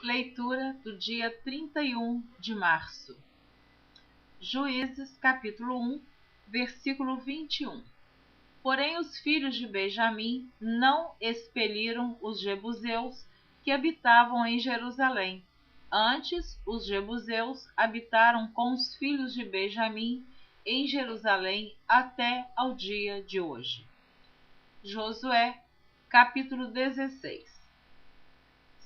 Leitura do dia 31 de março. Juízes, capítulo 1, versículo 21. Porém os filhos de Benjamim não expeliram os jebuseus que habitavam em Jerusalém. Antes, os jebuseus habitaram com os filhos de Benjamim em Jerusalém até ao dia de hoje. Josué, capítulo 16.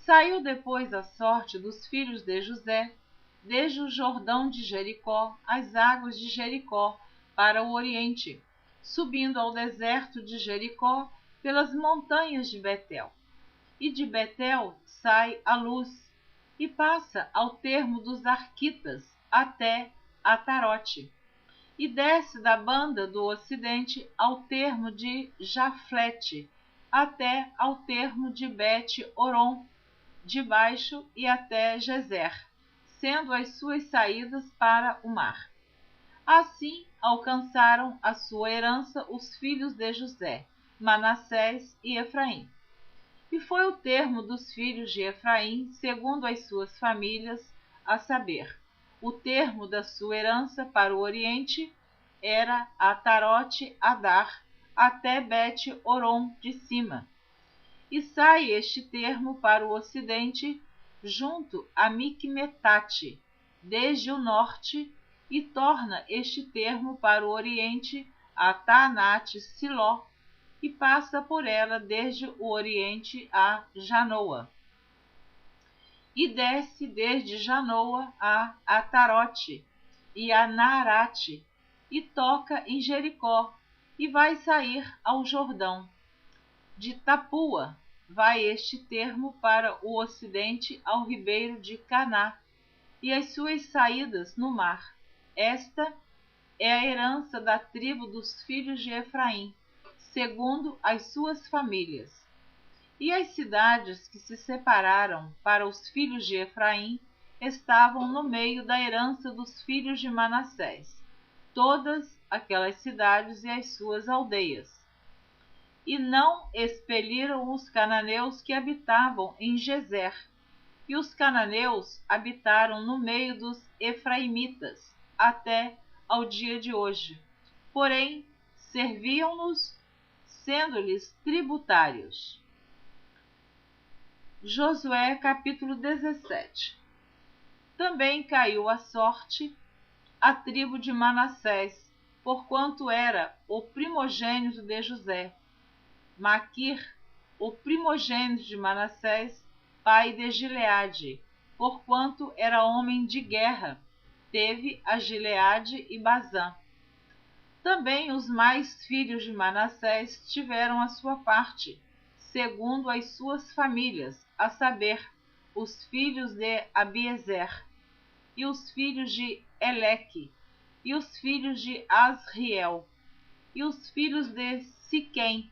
Saiu depois a sorte dos filhos de José, desde o Jordão de Jericó, as águas de Jericó, para o oriente, subindo ao deserto de Jericó pelas montanhas de Betel. E de Betel sai a luz, e passa ao termo dos Arquitas, até Atarote, e desce da banda do ocidente ao termo de Jaflete, até ao termo de Bet-Oron, de baixo e até Gezer, sendo as suas saídas para o mar. Assim alcançaram a sua herança os filhos de José, Manassés e Efraim. E foi o termo dos filhos de Efraim, segundo as suas famílias, a saber, o termo da sua herança para o oriente era Atarote Adar, até Bet-Oron de cima. E sai este termo para o ocidente, junto a Miqumetate, desde o norte, e torna este termo para o oriente a Taanate-Siló, e passa por ela desde o oriente a Janoa. E desce desde Janoa a Atarote e a Naarate, e toca em Jericó, e vai sair ao Jordão. De Tapua vai este termo para o ocidente ao ribeiro de Caná, e as suas saídas no mar. Esta é a herança da tribo dos filhos de Efraim, segundo as suas famílias. E as cidades que se separaram para os filhos de Efraim estavam no meio da herança dos filhos de Manassés, todas aquelas cidades e as suas aldeias. E não expeliram os cananeus que habitavam em Gezer, e os cananeus habitaram no meio dos efraimitas, até ao dia de hoje. Porém, serviam-nos, sendo-lhes tributários. Josué, capítulo 17. Também caiu a sorte a tribo de Manassés, porquanto era o primogênito de José. Maquir, o primogênito de Manassés, pai de Gileade, porquanto era homem de guerra, teve a Gileade e Bazã. Também os mais filhos de Manassés tiveram a sua parte, segundo as suas famílias, a saber, os filhos de Abiezer, e os filhos de Eleque, e os filhos de Asriel, e os filhos de Siquém,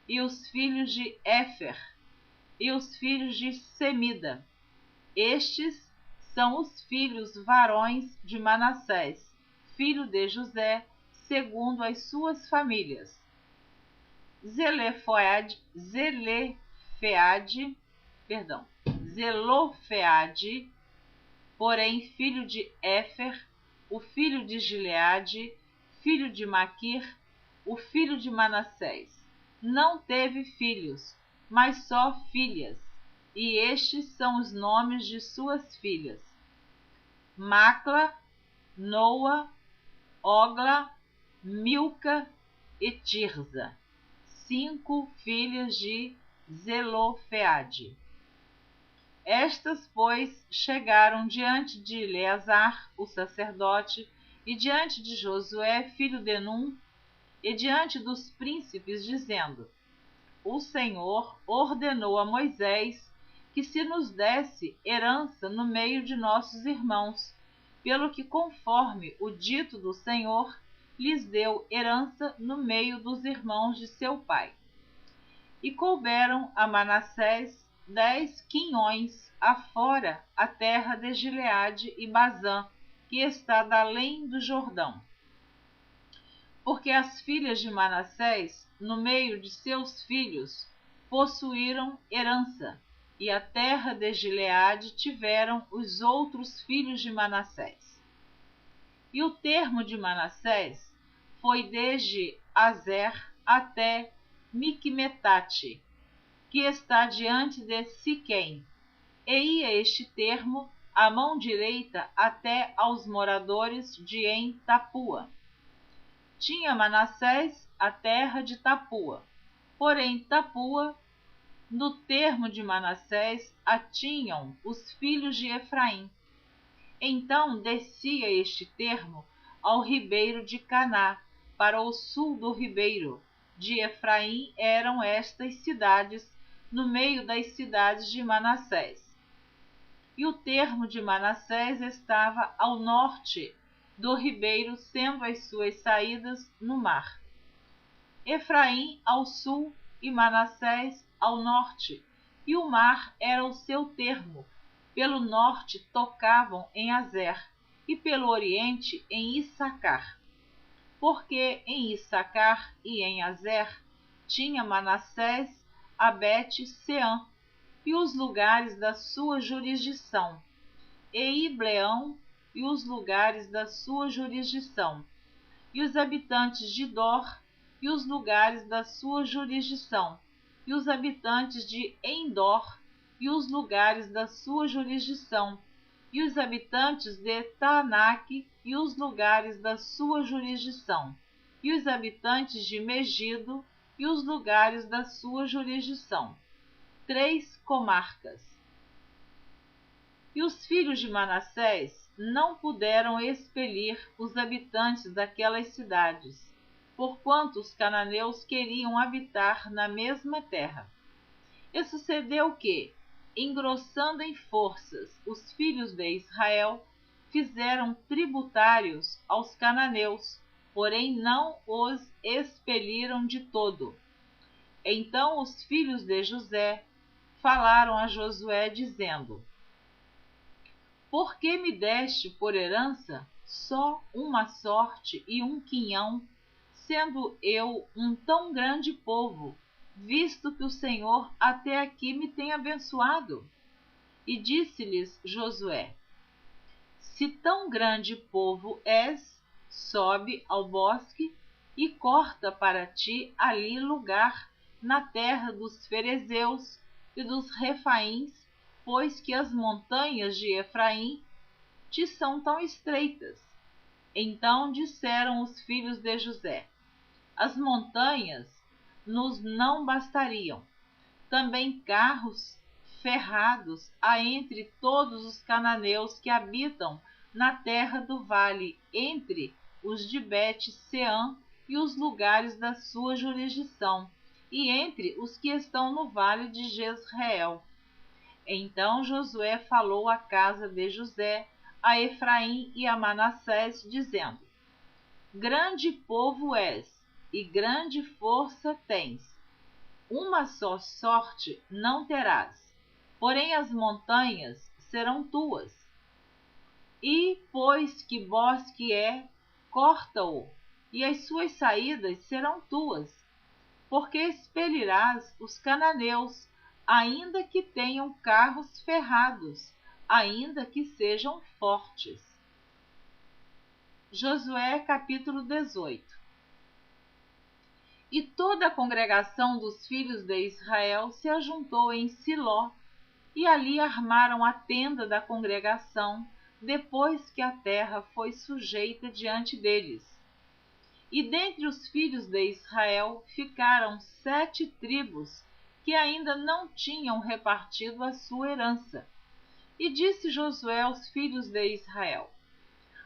e os filhos de Éfer, e os filhos de Semida. Estes são os filhos varões de Manassés, filho de José, segundo as suas famílias. Zelofeade, porém filho de Éfer, o filho de Gileade, filho de Maquir, o filho de Manassés, não teve filhos, mas só filhas, e estes são os nomes de suas filhas: Macla, Noa, Ogla, Milca e Tirza, 5 filhas de Zelofeade. Estas, pois, chegaram diante de Eleazar, o sacerdote, e diante de Josué, filho de Num, e diante dos príncipes, dizendo: O Senhor ordenou a Moisés que se nos desse herança no meio de nossos irmãos, pelo que, conforme o dito do Senhor, lhes deu herança no meio dos irmãos de seu pai. E couberam a Manassés 10 quinhões afora a terra de Gileade e Bazã, que está da além do Jordão. Porque as filhas de Manassés, no meio de seus filhos, possuíram herança, e a terra de Gileade tiveram os outros filhos de Manassés. E o termo de Manassés foi desde Azer até Miqumetate, que está diante de Siquém, e ia este termo à mão direita até aos moradores de En-Tapua. Tinha Manassés a terra de Tapua, porém Tapua, no termo de Manassés, a tinham os filhos de Efraim. Então descia este termo ao ribeiro de Caná, para o sul do ribeiro de Efraim eram estas cidades, no meio das cidades de Manassés. E o termo de Manassés estava ao norte do ribeiro, sendo as suas saídas no mar. Efraim ao sul e Manassés ao norte, e o mar era o seu termo. Pelo norte tocavam em Azer, e pelo oriente em Issacar. Porque em Issacar e em Azer tinha Manassés a Bet-Seã, e os lugares da sua jurisdição, e Ibleão e os lugares da sua jurisdição, e os habitantes de Dor e os lugares da sua jurisdição, e os habitantes de Endor e os lugares da sua jurisdição, e os habitantes de Taanaque e os lugares da sua jurisdição, e os habitantes de Megido e os lugares da sua jurisdição. 3 comarcas. E os filhos de Manassés não puderam expelir os habitantes daquelas cidades, porquanto os cananeus queriam habitar na mesma terra. E sucedeu que, engrossando em forças os filhos de Israel, fizeram tributários aos cananeus, porém não os expeliram de todo. Então os filhos de José falaram a Josué, dizendo: Por que me deste por herança só uma sorte e um quinhão, sendo eu um tão grande povo, visto que o Senhor até aqui me tem abençoado? E disse-lhes Josué: Se tão grande povo és, sobe ao bosque e corta para ti ali lugar na terra dos ferezeus e dos refaíns, pois que as montanhas de Efraim te são tão estreitas. Então disseram os filhos de José: As montanhas nos não bastariam. Também carros ferrados há entre todos os cananeus que habitam na terra do vale, entre os de Bet-Seã e os lugares da sua jurisdição, e entre os que estão no vale de Jezreel. Então Josué falou à casa de José, a Efraim e a Manassés, dizendo: Grande povo és, e grande força tens. Uma só sorte não terás, porém as montanhas serão tuas. E, pois que bosque é, corta-o, e as suas saídas serão tuas, porque expelirás os cananeus, ainda que tenham carros ferrados, ainda que sejam fortes. Josué capítulo 18. E toda a congregação dos filhos de Israel se ajuntou em Siló, e ali armaram a tenda da congregação, depois que a terra foi sujeita diante deles. E dentre os filhos de Israel ficaram 7 tribos, que ainda não tinham repartido a sua herança. E disse Josué aos filhos de Israel: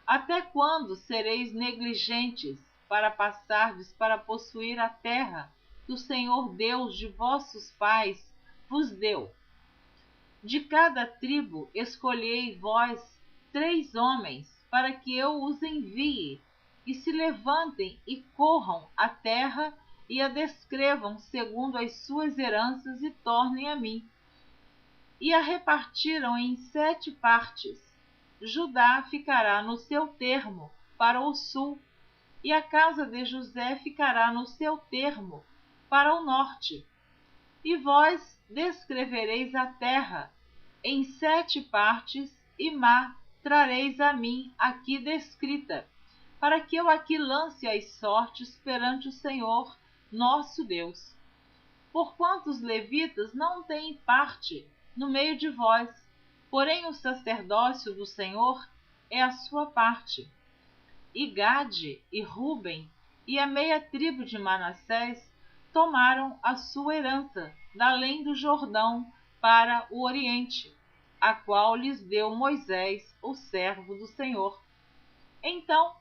Até quando sereis negligentes para passardes para possuir a terra que o Senhor Deus de vossos pais vos deu? De cada tribo escolhei vós 3 homens, para que eu os envie, e se levantem e corram a terra e a descrevam segundo as suas heranças e tornem a mim. E a repartiram em 7 partes. Judá ficará no seu termo para o sul, e a casa de José ficará no seu termo para o norte. E vós descrevereis a terra em 7 partes, e trareis a mim aqui descrita, para que eu aqui lance as sortes perante o Senhor nosso Deus. Porquanto os levitas não têm parte no meio de vós, porém o sacerdócio do Senhor é a sua parte. E Gade e Ruben e a meia tribo de Manassés tomaram a sua herança da além do Jordão para o oriente, a qual lhes deu Moisés, o servo do Senhor. Então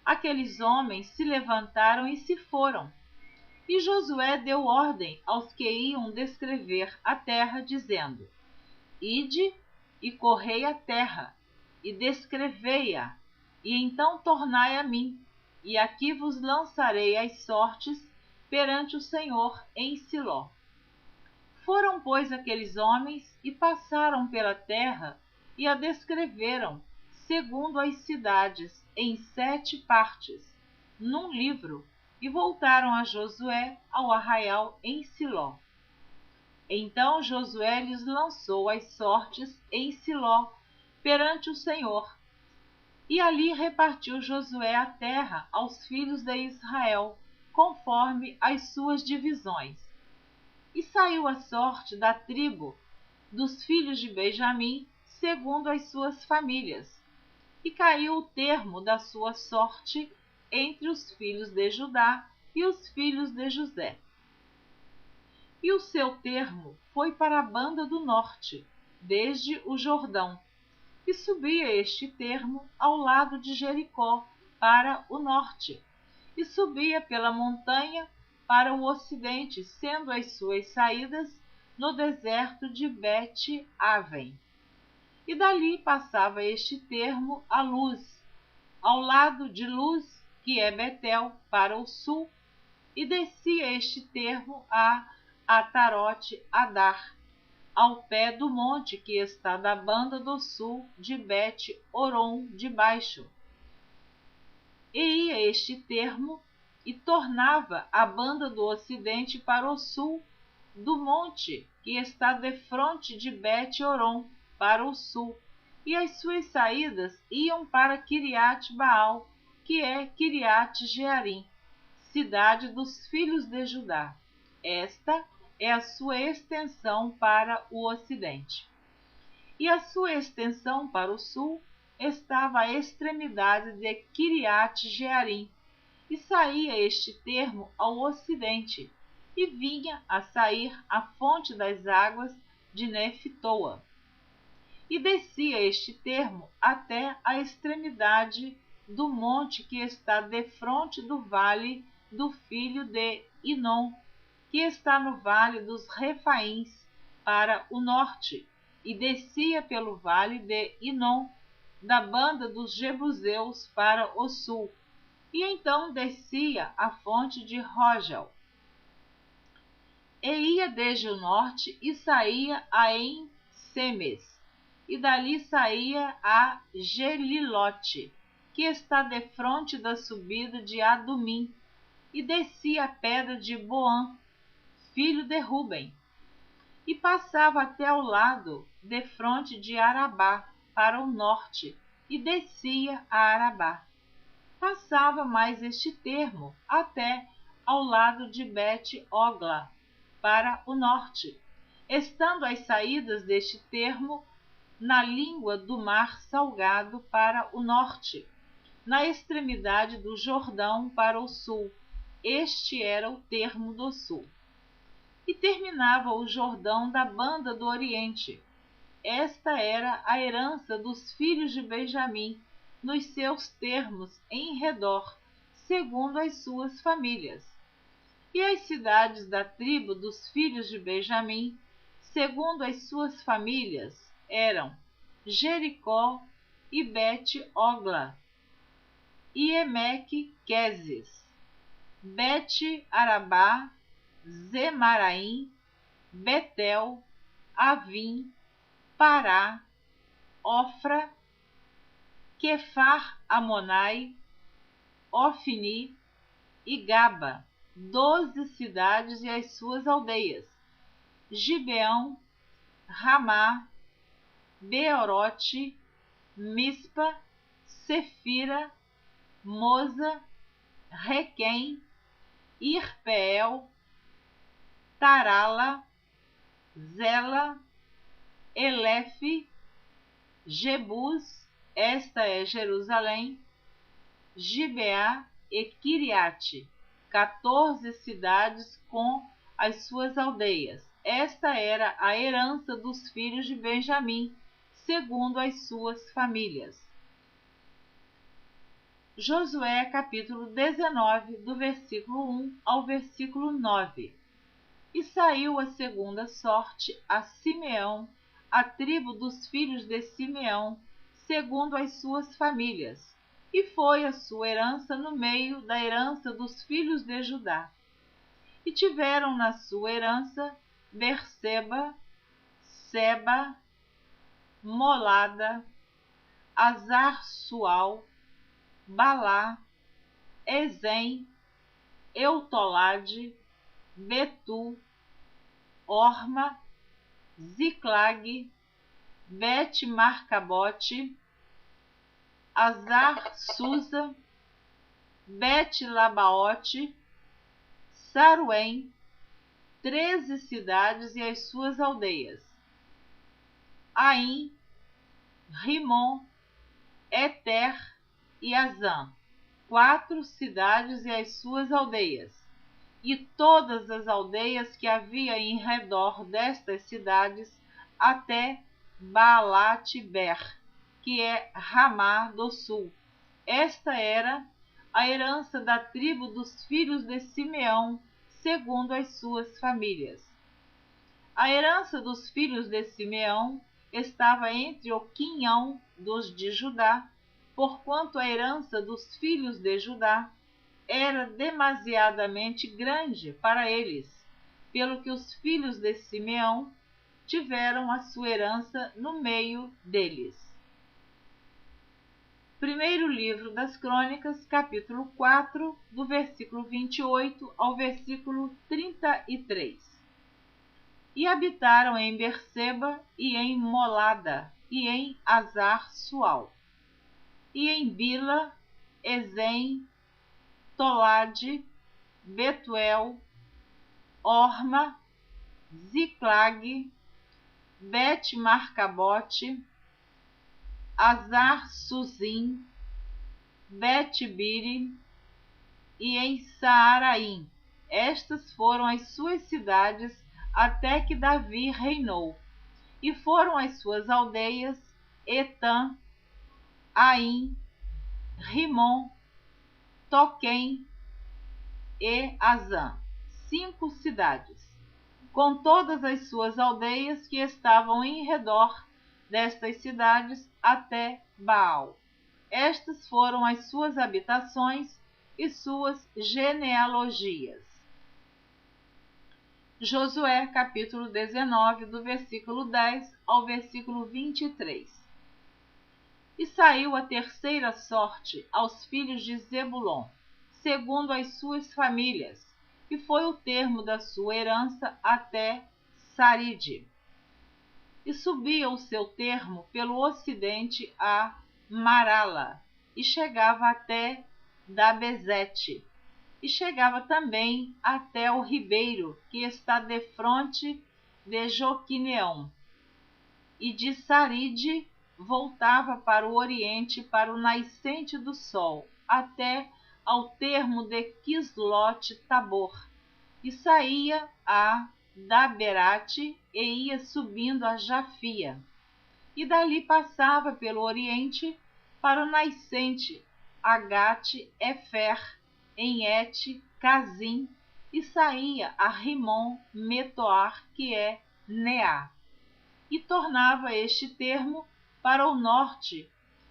aqueles homens se levantaram e se foram. E Josué deu ordem aos que iam descrever a terra, dizendo: Ide e correi a terra, e descrevei-a, e então tornai a mim, e aqui vos lançarei as sortes perante o Senhor em Siló. Foram, pois, aqueles homens e passaram pela terra e a descreveram, segundo as cidades, em 7 partes, num livro, e voltaram a Josué ao arraial em Siló. Então Josué lhes lançou as sortes em Siló, perante o Senhor. E ali repartiu Josué a terra aos filhos de Israel, conforme as suas divisões. E saiu a sorte da tribo dos filhos de Benjamim, segundo as suas famílias. E caiu o termo da sua sorte entre os filhos de Judá e os filhos de José. E o seu termo foi para a banda do norte, desde o Jordão, e subia este termo ao lado de Jericó, para o norte, e subia pela montanha para o ocidente, sendo as suas saídas no deserto de Bet-Aven. E dali passava este termo a Luz, ao lado de Luz, que é Betel, para o sul, e descia este termo a Atarote Adar, ao pé do monte que está da banda do sul de Bet-Oron de baixo. E ia este termo e tornava a banda do ocidente para o sul do monte que está defronte de Bet-Oron para o sul, e as suas saídas iam para Quiriate-Baal, que é Quiriate-Jearim, cidade dos filhos de Judá. Esta é a sua extensão para o ocidente. E a sua extensão para o sul estava à extremidade de Quiriate-Jearim, e saía este termo ao ocidente, e vinha a sair a fonte das águas de Neftoa. E descia este termo até a extremidade do monte que está defronte do vale do filho de Inom, que está no vale dos Refaíns, para o norte, e descia pelo vale de Inom, da banda dos Jebuseus, para o sul, e então descia a fonte de Rogel. E ia desde o norte e saía a En-Semes, e dali saía a Gelilote, que está defronte da subida de Adumim, e descia a pedra de Boã, filho de Ruben, e passava até ao lado defronte de Arabá, para o norte, e descia a Arabá. Passava mais este termo até ao lado de Bet-Ogla, para o norte, estando as saídas deste termo na língua do mar salgado para o norte, na extremidade do Jordão para o sul. Este era o termo do sul. E terminava o Jordão da banda do oriente. Esta era a herança dos filhos de Benjamim, nos seus termos em redor, segundo as suas famílias. E as cidades da tribo dos filhos de Benjamim, segundo as suas famílias, eram Jericó e Bet-Ogla, e Emeque-Quezes, Bet-Arabá, Zemaraim, Betel, Avim, Pará, Ofra, Quefar-Amonai, Ofni e Gaba, 12 cidades e as suas aldeias. Gibeão, Ramá, Beerote, Mispa, Sefira, Moza, Requém, Irpeel, Tarala, Zela, Elefe, Jebus, esta é Jerusalém, Gibeá e Quiriate, 14 cidades com as suas aldeias. Esta era a herança dos filhos de Benjamim, segundo as suas famílias. Josué capítulo 19, do versículo 1 ao versículo 9. E saiu a segunda sorte a Simeão, a tribo dos filhos de Simeão, segundo as suas famílias, e foi a sua herança no meio da herança dos filhos de Judá. E tiveram na sua herança Berseba, Seba, Molada, Azar-Sual, Balá, Ezem, Eutolade, Betu, Orma, Ziclag, Bet-Marcabote, Azar-Susa, Bet-Labaote, Saruém, 13 cidades e as suas aldeias. Aim, Rimon, Eter e Azã, 4 cidades e as suas aldeias. E todas as aldeias que havia em redor destas cidades, até Baalat-ber, que é Ramá do sul. Esta era a herança da tribo dos filhos de Simeão, segundo as suas famílias. A herança dos filhos de Simeão estava entre o quinhão dos de Judá, porquanto a herança dos filhos de Judá era demasiadamente grande para eles, pelo que os filhos de Simeão tiveram a sua herança no meio deles. Primeiro livro das Crônicas, capítulo 4, do versículo 28 ao versículo 33. E habitaram em Berseba, e em Molada, e em Azar-Sual, e em Bila, Ezem, Tolade, Betuel, Orma, Ziclag, Bet-Marcabote, Azar-Suzim, Bet-Biri e em Saaraim. Estas foram as suas cidades até que Davi reinou. E foram as suas aldeias Etã, Aim, Rimon, Toquém e Azã, 5 cidades, com todas as suas aldeias que estavam em redor destas cidades até Baal. Estas foram as suas habitações e suas genealogias. Josué capítulo 19, do versículo 10 ao versículo 23. E saiu a terceira sorte aos filhos de Zebulon, segundo as suas famílias, e foi o termo da sua herança até Saride. E subia o seu termo pelo ocidente a Marala, e chegava até Dabezete, e chegava também até o ribeiro que está defronte de Joquineão. E de Saride voltava para o oriente, para o nascente do sol, até ao termo de Quislote-Tabor, e saía a Daberate e ia subindo a Jafia, e dali passava pelo oriente para o nascente a Gate-Efer, em Et-Cazim, e saía a Rimon-Metoar, que é Neá, e tornava este termo para o norte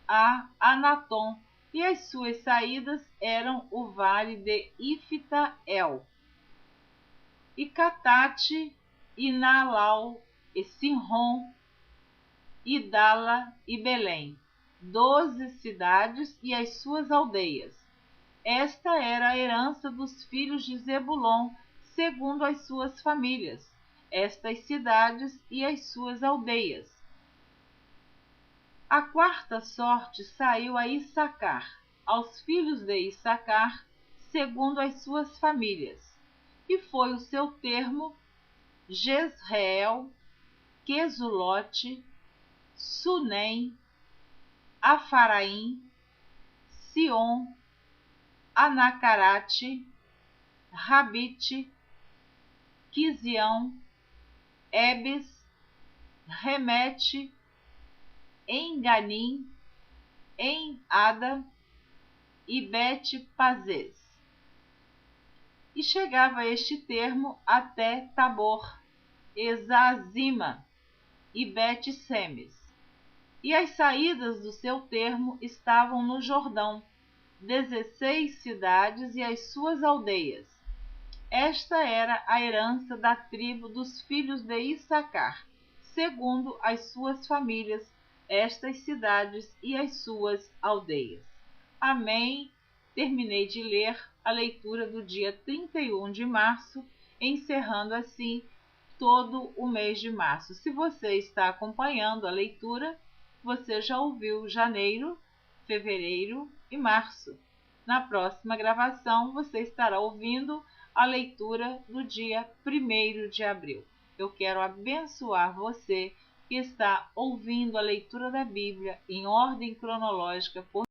a Anatom, e as suas saídas eram o vale de Ifta-El, e Catate, e Nalau, e Sinrom, e Dala e Belém, 12 cidades e as suas aldeias. Esta era a herança dos filhos de Zebulon, segundo as suas famílias. estas cidades e as suas aldeias. A quarta sorte saiu a Issacar, aos filhos de Issacar, segundo as suas famílias, e foi o seu termo Jezreel, Quesulote, Sunem, Afaraim, Sion, Anacarate, Rabite, Quizião, Ebes, Remete, Enganim, Em-Ada e Bet-Pazes. E chegava este termo até Tabor, Exazima e Bet-Semes. E as saídas do seu termo estavam no Jordão, 16 cidades e as suas aldeias. Esta era a herança da tribo dos filhos de Issacar, segundo as suas famílias, estas cidades e as suas aldeias. Amém. Terminei de ler a leitura do dia 31 de março, encerrando assim todo o mês de março. Se você está acompanhando a leitura, você já ouviu janeiro, fevereiro e março. Na próxima gravação, você estará ouvindo a leitura do dia 1º de abril. Eu quero abençoar você que está ouvindo a leitura da Bíblia em ordem cronológica por